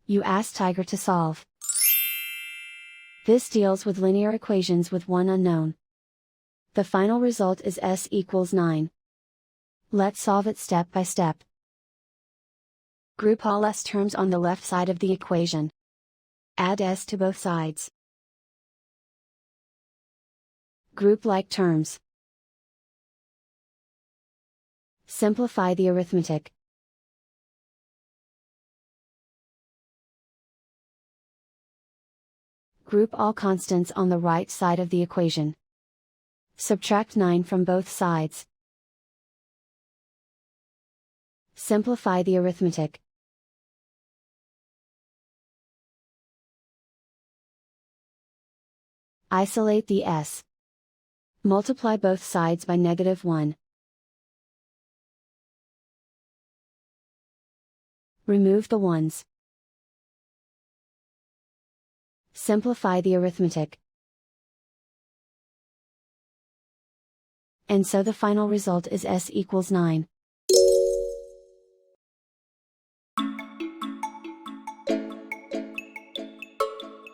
You ask Tiger to solve. This deals with linear equations with one unknown. The final result is s equals 9. Let's solve it step by step. Group all s terms on the left side of the equation. Add s to both sides. Group like terms. Simplify the arithmetic. Group all constants on the right side of the equation. Subtract 9 from both sides. Simplify the arithmetic. Isolate the s. Multiply both sides by -1. Remove the ones. Simplify the arithmetic. And so the final result is s equals 9.